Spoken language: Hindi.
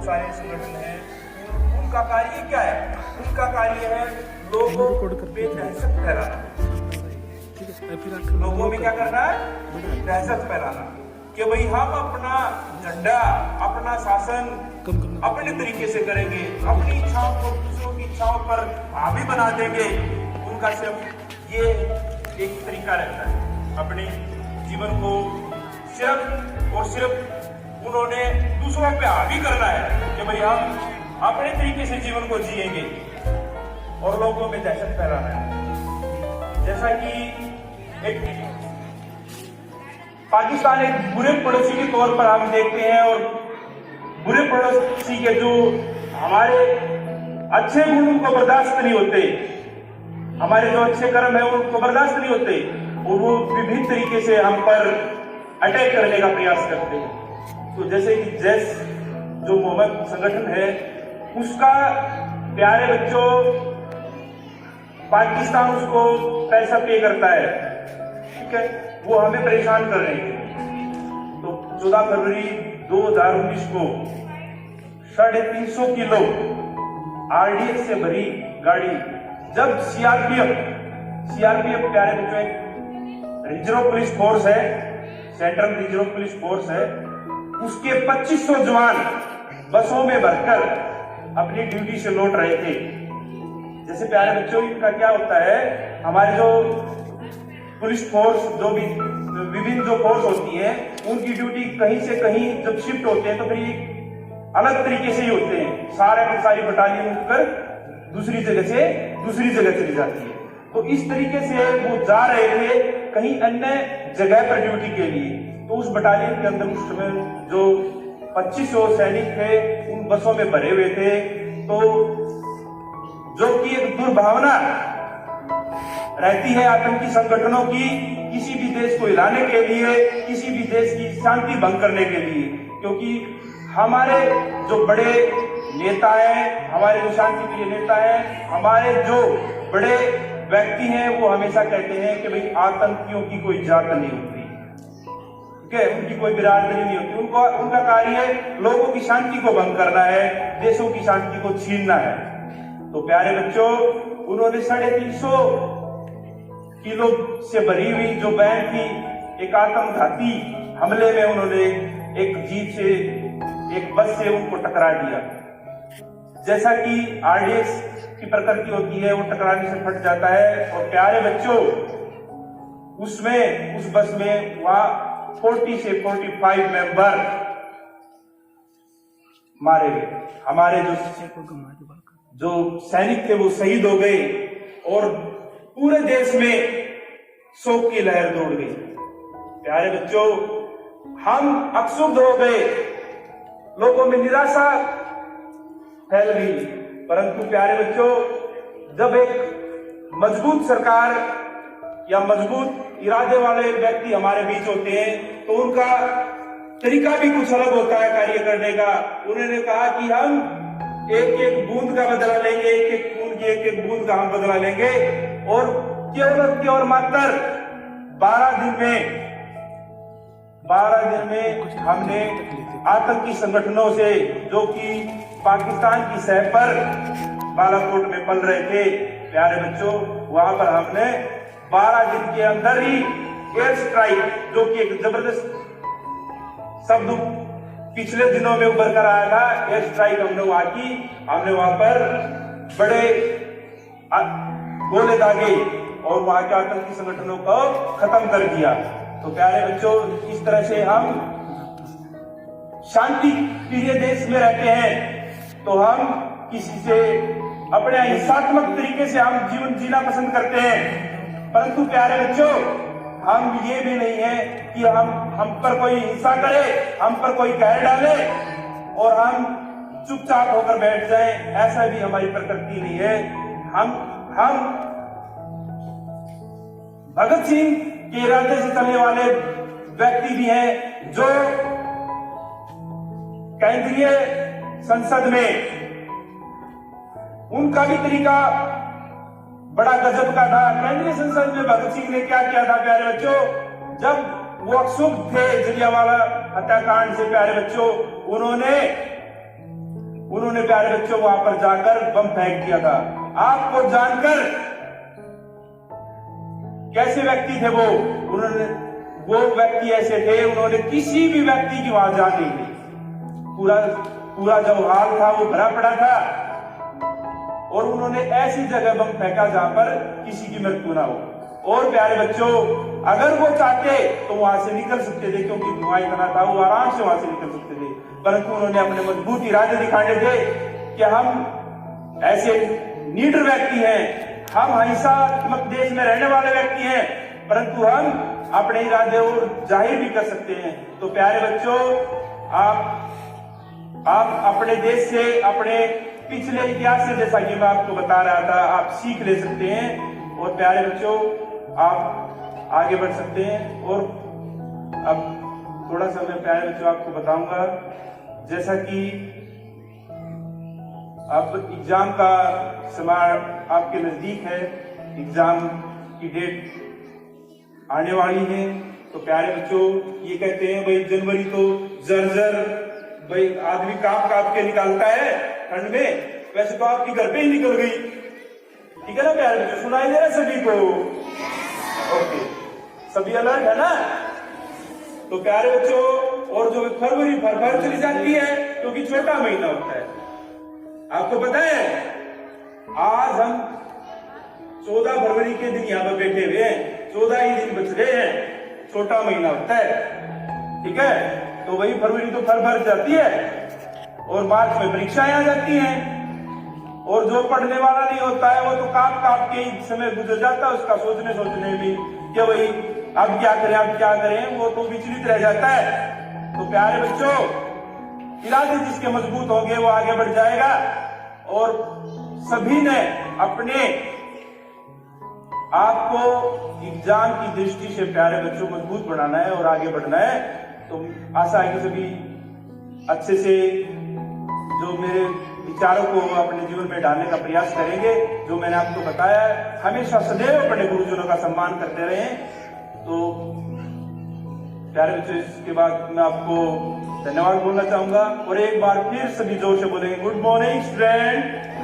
सारे संगठन हैं, उनका कार्य क्या है? उनका कार्य है लोगों पे दहशत फैलाना। लोगों में क्या करना है? दहशत फैलाना कि भाई हम अपना झंडा, अपना शासन अपने तरीके से करेंगे, अपनी इच्छाओं को दूसरों की इच्छाओं पर हावी बना देंगे। उनका सिर्फ ये एक तरीका रहता है अपने जीवन को सिर्फ और सिर्फ उन्होंने दूसरों पे हावी करना है कि भाई हम अपने तरीके से जीवन को जिएंगे और लोगों में दहशत फैलाना है। जैसा कि एक पाकिस्तान एक बुरे पड़ोसी के तौर पर हम देखते हैं और बुरे पड़ोसी के जो हमारे अच्छे गुण उनको बर्दाश्त नहीं होते, हमारे जो अच्छे कर्म है उनको बर्दाश्त नहीं होते और वो विभिन्न तरीके से हम पर अटैक करने का प्रयास करते हैं। तो जैसे कि जैस जो मोहम्मद संगठन है, उसका प्यारे बच्चों पाकिस्तान उसको पैसा पे करता है, ठीक है, वो हमें परेशान कर रहे हैं। तो 14 फरवरी 2019 को 350 किलो आरडीएक्स से भरी गाड़ी जब सीआरपीएफ प्यारे बच्चों एक रिजर्व पुलिस फोर्स है, सेंट्रल रिजर्व पुलिस फोर्स है, उसके 2500 जवान बसों में भरकर अपनी ड्यूटी से लौट रहे थे। जैसे प्यारे बच्चों इनका क्या होता है, हमारे जो पुलिस फोर्स जो भी विभिन्न जो फोर्स होती है उनकी ड्यूटी कहीं से कहीं जब शिफ्ट होते हैं तो फिर अलग तरीके से ही होते हैं, सारे की सारी बटालियन उठकर दूसरी जगह चली जाती है। तो इस तरीके से वो जा रहे थे कहीं अन्य जगह पर ड्यूटी के लिए। तो उस बटालियन के अंदर उस समय जो 2500 सैनिक थे उन बसों में भरे हुए थे। तो जो कि एक दुर्भावना रहती है आतंकी संगठनों की किसी भी देश को हिलाने के लिए, किसी भी देश की शांति भंग करने के लिए, क्योंकि हमारे जो बड़े नेता हैं, हमारे जो शांति प्रिय नेता हैं, हमारे जो बड़े व्यक्ति हैं, वो हमेशा कहते हैं कि भाई आतंकियों की कोई जात नहीं होती, ठीक है, उनकी कोई बिरादरी नहीं होती, उनका कार्य है लोगों की शांति को भंग करना है, देशों की शांति को छीनना है। तो प्यारे बच्चों, उन्होंने 350 किलो से भरी हुई जो वैन थी, एक आत्मघाती हमले में उन्होंने एक जीप से, एक बस से उनको टकरा दिया। जैसा कि आरडीएक्स की प्रकृति होती है, वो टकराने से फट जाता है। और प्यारे बच्चों, उसमें उस बस में वहां 40 से 45 मेंबर मारे गए। हमारे जो सैनिक थे वो शहीद हो गए और पूरे देश में शोक की लहर दौड़ गई। प्यारे बच्चों, हम अक्षुब्ध हो गए, लोगों में निराशा फैल गई। परंतु प्यारे बच्चों, जब एक मजबूत सरकार या मजबूत इरादे वाले व्यक्ति हमारे बीच होते हैं तो उनका तरीका भी कुछ अलग होता है कार्य करने का। उन्होंने कहा कि हम एक एक बूंद का बदला लेंगे, एक एक खून की एक एक बूंद का हम बदला लेंगे और केवल मात्र 12 दिन में हमने आतंकी संगठनों से, जो कि पाकिस्तान की सह पर बालाकोट में पल रहे थे, प्यारे बच्चों, वहां पर हमने 12 दिन के अंदर ही एयर स्ट्राइक, जो कि एक जबरदस्त शब्द पिछले दिनों में उभर कर आया था, एयर स्ट्राइक हमने वहां पर बड़े गोले दागे और वहां के आतंकी संगठनों को खत्म कर दिया। तो प्यारे बच्चों, इस तरह से हम शांति प्रिय देश में रहते हैं तो हम किसी से अपने हिंसात्मक तरीके से हम जीवन जीना पसंद करते हैं। परंतु प्यारे बच्चों, हम ये भी नहीं है कि हम पर कोई हिंसा करे, हम पर कोई कहर डाले और हम चुपचाप होकर बैठ जाएं, ऐसा भी हमारी प्रकृति नहीं है। हम भगत सिंह के इरादे से चलने वाले व्यक्ति भी हैं, जो केंद्रीय संसद में उनका भी तरीका बड़ा गजब का था। केंद्रीय संसद में भगत सिंह ने क्या किया था प्यारे बच्चों, जब वो अक्षुब्ध थे जलियांवाला हत्याकांड से, प्यारे बच्चों, उन्होंने उन्होंने प्यारे बच्चों वहां पर जाकर बम फेंक दिया था। आपको जानकर कैसे व्यक्ति थे वो व्यक्ति ऐसे थे, उन्होंने किसी भी व्यक्ति की वहां जान नहीं दी। पूरा जो हाल था वो भरा पड़ा था और उन्होंने ऐसी जगह बम फेंका जहां पर किसी की मृत्यु ना हो। और प्यारे बच्चों, अगर वो चाहते तो वहां से निकल सकते थे, क्योंकि धुआं इतना था, वो आराम से वहां से निकल सकते थे। परंतु उन्होंने अपने मजबूत इरादे दिखाने थे कि हम ऐसे नीडर व्यक्ति हैं, हम अहिंसात्मक देश में रहने वाले व्यक्ति हैं, परंतु हम अपने इरादे और जाहिर भी कर सकते हैं। तो प्यारे बच्चों, आप अपने देश से, अपने पिछले इतिहास से, जैसा कि मैं आपको बता रहा था, आप सीख ले सकते हैं और प्यारे बच्चों आप आगे बढ़ सकते हैं। और अब थोड़ा सा मैं प्यारे बच्चों आपको बताऊंगा, जैसा कि अब एग्जाम का समय आपके नजदीक है, एग्जाम की डेट आने वाली है। तो प्यारे बच्चों, ये कहते हैं भाई जनवरी तो जर्जर, भाई आदमी कांप के निकालता है ठंड में, वैसे तो आपकी घर पे ही निकल गई। ठीक है ना प्यारे बच्चों, सुनाई दे रहा है सभी को? ओके, सभी अलर्ट है ना? तो प्यारे बच्चों, और जो फरवरी फर चली जाती है क्योंकि छोटा महीना होता है। आपको पता है आज हम 14 फरवरी के दिन यहाँ पर बैठे हुए हैं, 14 ही दिन बच रहे हैं, छोटा महीना होता है। ठीक है, तो वही फरवरी तो फर जाती है और मार्च में परीक्षाएं आ जाती हैं। और जो पढ़ने वाला नहीं होता है वो तो कांप के ही समय गुजर जाता है, उसका सोचने में कि भाई अब क्या करें, वो तो विचलित रह जाता है। तो प्यारे बच्चों, इरादे जिसके मजबूत होंगे वो आगे बढ़ जाएगा। और सभी ने अपने आपको एग्जाम की दृष्टि से प्यारे बच्चों मजबूत बनाना है और आगे बढ़ना है। तो आशा है कि सभी अच्छे से जो मेरे विचारों को अपने जीवन में डालने का प्रयास करेंगे। जो मैंने आपको बताया है, हमेशा सदैव अपने गुरुजनों का सम्मान करते रहें। तो प्यारे बच्चों, इसके बाद मैं आपको धन्यवाद बोलना चाहूंगा और एक बार फिर सभी जोर से बोलेंगे, गुड मॉर्निंग स्टूडेंट।